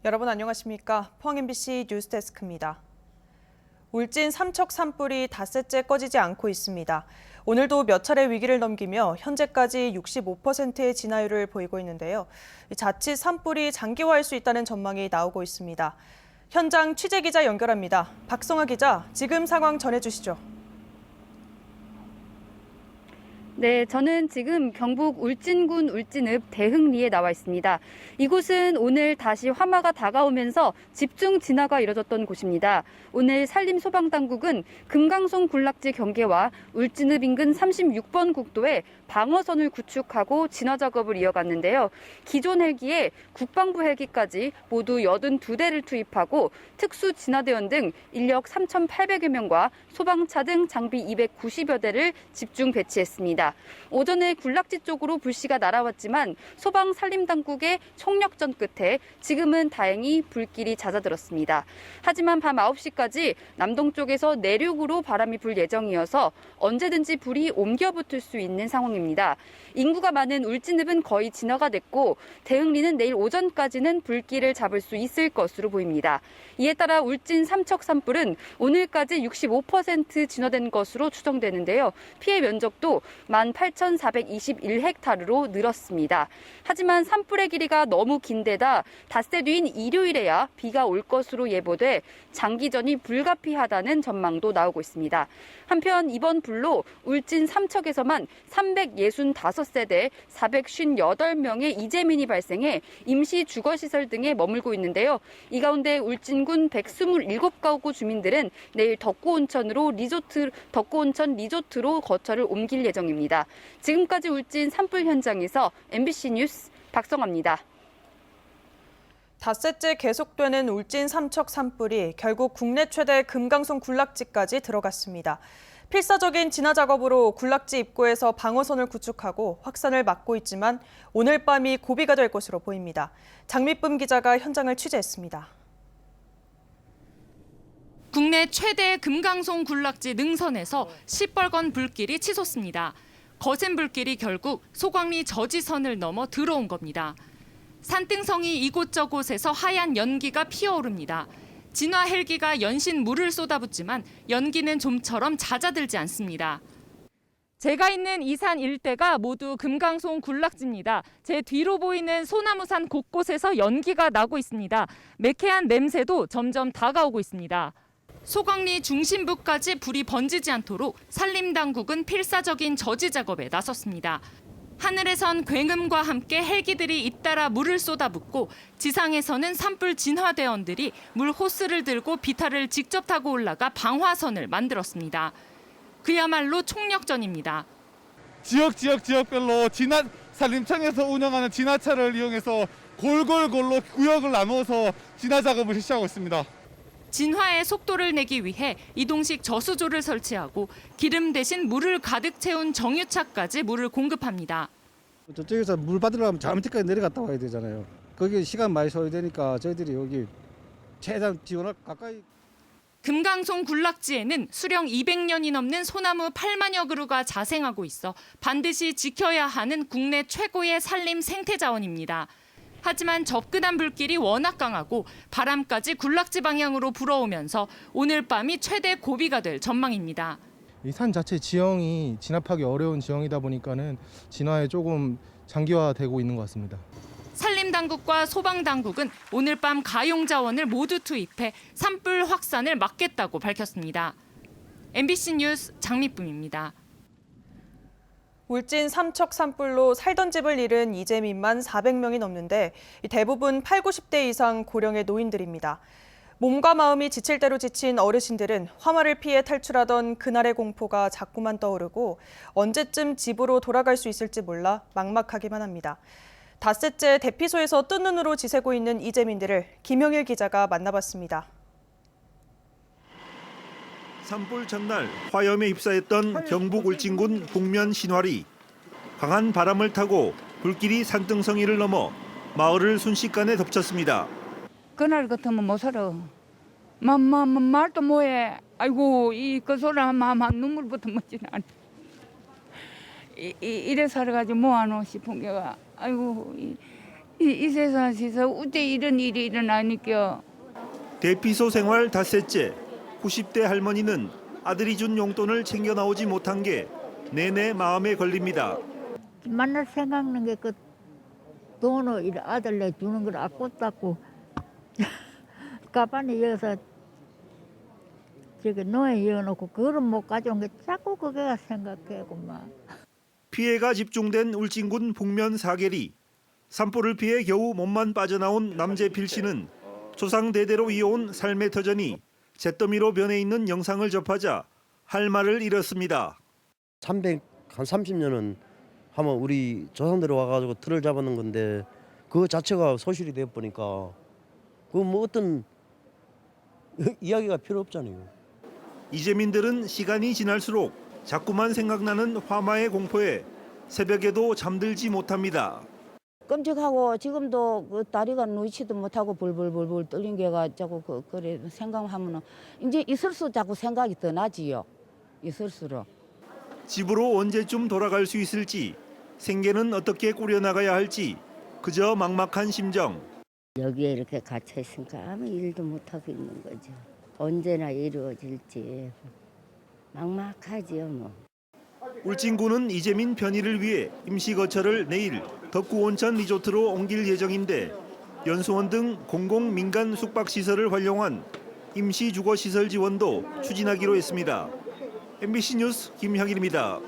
여러분 안녕하십니까? 포항 MBC 뉴스데스크입니다. 울진 삼척 산불이 닷새째 꺼지지 않고 있습니다. 오늘도 몇 차례 위기를 넘기며 현재까지 65%의 진화율을 보이고 있는데요. 자칫 산불이 장기화할 수 있다는 전망이 나오고 있습니다. 현장 취재기자 연결합니다. 박성아 기자, 지금 상황 전해주시죠. 네, 저는 지금 경북 울진군 울진읍 대흥리에 나와 있습니다. 이곳은 오늘 다시 화마가 다가오면서 집중 진화가 이뤄졌던 곳입니다. 오늘 산림소방당국은 금강송 군락지 경계와 울진읍 인근 36번 국도에 방어선을 구축하고 진화 작업을 이어갔는데요. 기존 헬기에 국방부 헬기까지 모두 82대를 투입하고 특수 진화대원 등 인력 3,800여 명과 소방차 등 장비 290여 대를 집중 배치했습니다. 오전에 군락지 쪽으로 불씨가 날아왔지만 소방 산림당국의 총력전 끝에 지금은 다행히 불길이 잦아들었습니다. 하지만 밤 9시까지 남동쪽에서 내륙으로 바람이 불 예정이어서 언제든지 불이 옮겨 붙을 수 있는 상황입니다. 인구가 많은 울진읍은 거의 진화가 됐고 대흥리는 내일 오전까지는 불길을 잡을 수 있을 것으로 보입니다. 이에 따라 울진 삼척 산불은 오늘까지 65% 진화된 것으로 추정되는데요. 피해 면적도 18,421헥타르로 늘었습니다. 하지만 산불의 길이가 너무 긴 데다 닷새 뒤인 일요일에야 비가 올 것으로 예보돼 장기전이 불가피하다는 전망도 나오고 있습니다. 한편 이번 불로 울진 삼척에서만 365세대 458명의 이재민이 발생해 임시 주거시설 등에 머물고 있는데요. 이 가운데 울진군 127가구 주민들은 내일 덕구온천 리조트로 거처를 옮길 예정입니다. 지금까지 울진 산불 현장에서 MBC 뉴스 박성아입니다. 닷새째 계속되는 울진 삼척 산불이 결국 국내 최대 금강송 군락지까지 들어갔습니다. 필사적인 진화 작업으로 군락지 입구에서 방어선을 구축하고 확산을 막고 있지만 오늘 밤이 고비가 될 것으로 보입니다. 장미쁨 기자가 현장을 취재했습니다. 국내 최대 금강송 군락지 능선에서 시뻘건 불길이 치솟습니다. 거센 불길이 결국 소광리 저지선을 넘어 들어온 겁니다. 산등성이 이곳저곳에서 하얀 연기가 피어오릅니다. 진화 헬기가 연신 물을 쏟아붓지만 연기는 좀처럼 잦아들지 않습니다. 제가 있는 이 산 일대가 모두 금강송 군락지입니다. 제 뒤로 보이는 소나무산 곳곳에서 연기가 나고 있습니다. 매캐한 냄새도 점점 다가오고 있습니다. 소광리 중심부까지 불이 번지지 않도록 산림당국은 필사적인 저지 작업에 나섰습니다. 하늘에선 굉음과 함께 헬기들이 잇따라 물을 쏟아붓고 지상에서는 산불 진화대원들이 물 호스를 들고 비탈을 직접 타고 올라가 방화선을 만들었습니다. 그야말로 총력전입니다. 지역별로 산림청에서 운영하는 진화차를 이용해서 골골골로 구역을 나누어서 진화 작업을 실시하고 있습니다. 진화의 속도를 내기 위해 이동식 저수조를 설치하고 기름 대신 물을 가득 채운 정유차까지 물을 공급합니다. 저쪽에서 물 받으려면 저 밑에까지 내려갔다 와야 되잖아요. 거기 시간 많이 소요되니까 저희들이 여기 최대한 지원을 가까이. 금강송 군락지에는 수령 200년이 넘는 소나무 8만여 그루가 자생하고 있어 반드시 지켜야 하는 국내 최고의 산림 생태 자원입니다. 하지만 접근한 불길이 워낙 강하고 바람까지 군락지 방향으로 불어오면서 오늘 밤이 최대 고비가 될 전망입니다. 이 산 자체 지형이 진압하기 어려운 지형이다 보니까는 진화에 조금 장기화되고 있는 것 같습니다. 산림당국과 소방당국은 오늘 밤 가용자원을 모두 투입해 산불 확산을 막겠다고 밝혔습니다. MBC 뉴스 장미쁨입니다. 울진 삼척 산불로 살던 집을 잃은 이재민만 400명이 넘는데 대부분 8, 90대 이상 고령의 노인들입니다. 몸과 마음이 지칠 대로 지친 어르신들은 화마를 피해 탈출하던 그날의 공포가 자꾸만 떠오르고 언제쯤 집으로 돌아갈 수 있을지 몰라 막막하기만 합니다. 닷새째 대피소에서 뜬 눈으로 지새고 있는 이재민들을 김형일 기자가 만나봤습니다. 산불 전날 화염에 휩싸였던 경북 울진군 북면 신화리. 강한 바람을 타고 불길이 산등성이를 넘어 마을을 순식간에 덮쳤습니다. 그날 같으면 못 살아. 말도 뭐해. 아이고 그 소리 하면 눈물부터 멎지 않아. 이래 살아가지고 뭐하노 싶은 게가. 아이고 이 세상에서 어째 이런 일이 일어나니까. 대피소 생활 닷새째 90대 할머니는 아들이 준 용돈을 챙겨 나오지 못한 게 내내 마음에 걸립니다. 만날 생각나는 게 그 돈을 이 아들내 주는 걸 아깝다고 가방에 여기서 저기 노에 이어놓고 그걸 못 가져온 게 자꾸 그게가 생각해고만. 피해가 집중된 울진군 북면 사계리. 산불을 피해 겨우 몸만 빠져나온 남재필 씨는 조상 대대로 이어온 삶의 터전이 잿더미로 변해 있는 영상을 접하자 할 말을 잃었습니다. 30년은 하면 우리 조상들이 와가지고 틀을 잡아놓은 건데 그 자체가 소실이 되어 보니까 그 뭐 어떤 이야기가 필요 없잖아요. 이재민들은 시간이 지날수록 자꾸만 생각나는 화마의 공포에 새벽에도 잠들지 못합니다. 끔찍하고 지금도 그 다리가 누이지도 못하고 벌벌벌벌 떨린 게가 자꾸 그래 생각하면은 이제 있을수 자꾸 생각이 더 나지요. 있을수록. 집으로 언제쯤 돌아갈 수 있을지, 생계는 어떻게 꾸려나가야 할지 그저 막막한 심정. 여기에 이렇게 갇혀 있으니까 아무 일도 못하고 있는 거죠. 언제나 이루어질지 막막하지요 뭐. 울진군은 이재민 편의를 위해 임시거처를 내일 덕구온천 리조트로 옮길 예정인데 연수원 등 공공 민간 숙박시설을 활용한 임시주거시설 지원도 추진하기로 했습니다. MBC 뉴스 김향일입니다.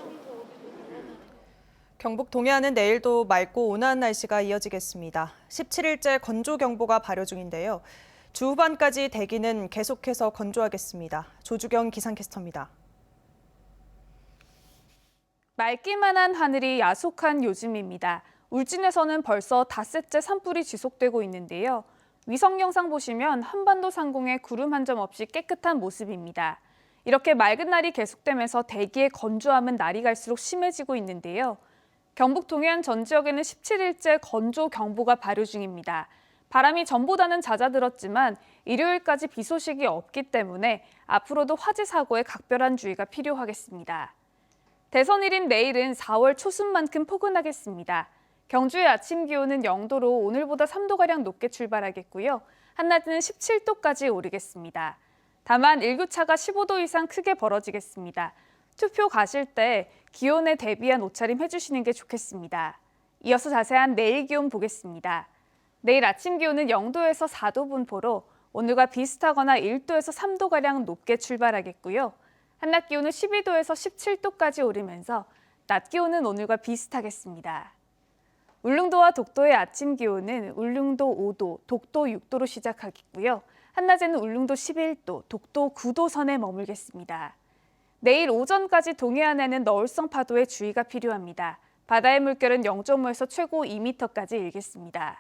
경북 동해안은 내일도 맑고 온화한 날씨가 이어지겠습니다. 17일째 건조경보가 발효 중인데요. 주 후반까지 대기는 계속해서 건조하겠습니다. 조주경 기상캐스터입니다. 맑기만 한 하늘이 야속한 요즘입니다. 울진에서는 벌써 닷새째 산불이 지속되고 있는데요. 위성 영상 보시면 한반도 상공에 구름 한 점 없이 깨끗한 모습입니다. 이렇게 맑은 날이 계속되면서 대기의 건조함은 날이 갈수록 심해지고 있는데요. 경북 동해안 전 지역에는 17일째 건조경보가 발효 중입니다. 바람이 전보다는 잦아들었지만 일요일까지 비 소식이 없기 때문에 앞으로도 화재 사고에 각별한 주의가 필요하겠습니다. 대선일인 내일은 4월 초순만큼 포근하겠습니다. 경주의 아침 기온은 0도로 오늘보다 3도가량 높게 출발하겠고요. 한낮에는 17도까지 오르겠습니다. 다만 일교차가 15도 이상 크게 벌어지겠습니다. 투표 가실 때 기온에 대비한 옷차림 해주시는 게 좋겠습니다. 이어서 자세한 내일 기온 보겠습니다. 내일 아침 기온은 0도에서 4도 분포로 오늘과 비슷하거나 1도에서 3도가량 높게 출발하겠고요. 한낮 기온은 12도에서 17도까지 오르면서 낮 기온은 오늘과 비슷하겠습니다. 울릉도와 독도의 아침 기온은 울릉도 5도, 독도 6도로 시작하겠고요. 한낮에는 울릉도 11도, 독도 9도 선에 머물겠습니다. 내일 오전까지 동해안에는 너울성 파도에 주의가 필요합니다. 바다의 물결은 0.5에서 최고 2m까지 일겠습니다.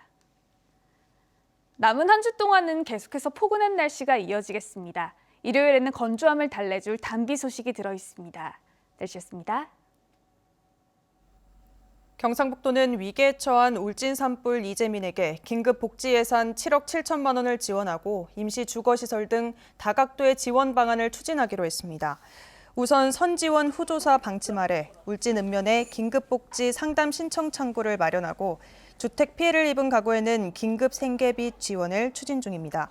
남은 한 주 동안은 계속해서 포근한 날씨가 이어지겠습니다. 일요일에는 건조함을 달래줄 단비 소식이 들어 있습니다. 날씨였습니다. 경상북도는 위기에 처한 울진 산불 이재민에게 긴급 복지 예산 7억 7천만 원을 지원하고 임시 주거시설 등 다각도의 지원 방안을 추진하기로 했습니다. 우선 선지원 후조사 방침 아래 울진 읍면에 긴급복지 상담 신청 창구를 마련하고 주택 피해를 입은 가구에는 긴급 생계비 지원을 추진 중입니다.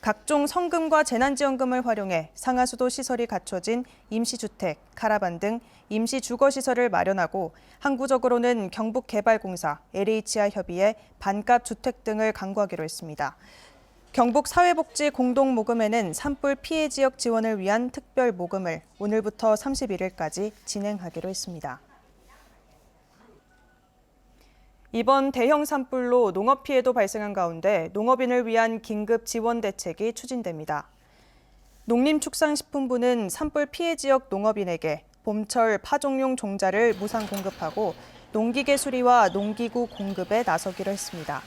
각종 성금과 재난지원금을 활용해 상하수도 시설이 갖춰진 임시주택, 카라반 등 임시주거시설을 마련하고 항구적으로는 경북개발공사, LH와 협의해 반값 주택 등을 강구하기로 했습니다. 경북사회복지 공동모금회는 산불 피해 지역 지원을 위한 특별 모금을 오늘부터 31일까지 진행하기로 했습니다. 이번 대형 산불로 농업 피해도 발생한 가운데 농업인을 위한 긴급 지원 대책이 추진됩니다. 농림축산식품부는 산불 피해 지역 농업인에게 봄철 파종용 종자를 무상 공급하고 농기계 수리와 농기구 공급에 나서기로 했습니다.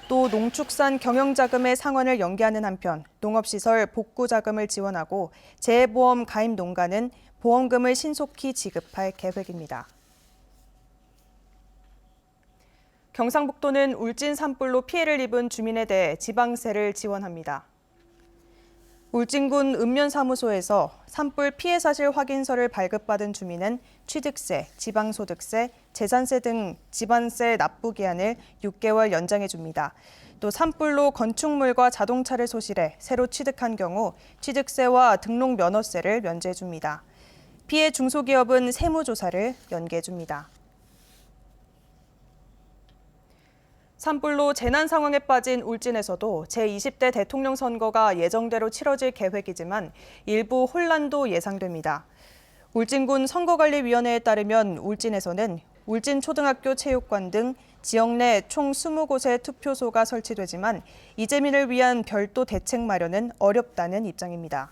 또 농축산 경영자금의 상환을 연기하는 한편 농업시설 복구자금을 지원하고 재해보험 가입 농가는 보험금을 신속히 지급할 계획입니다. 경상북도는 울진 산불로 피해를 입은 주민에 대해 지방세를 지원합니다. 울진군 읍면사무소에서 산불 피해 사실 확인서를 발급받은 주민은 취득세, 지방소득세, 재산세 등 집안세 납부 기한을 6개월 연장해 줍니다. 또 산불로 건축물과 자동차를 소실해 새로 취득한 경우 취득세와 등록 면허세를 면제해 줍니다. 피해 중소기업은 세무조사를 연계해 줍니다. 산불로 재난 상황에 빠진 울진에서도 제20대 대통령 선거가 예정대로 치러질 계획이지만 일부 혼란도 예상됩니다. 울진군 선거관리위원회에 따르면 울진에서는 울진초등학교 체육관 등 지역 내 총 20곳의 투표소가 설치되지만 이재민을 위한 별도 대책 마련은 어렵다는 입장입니다.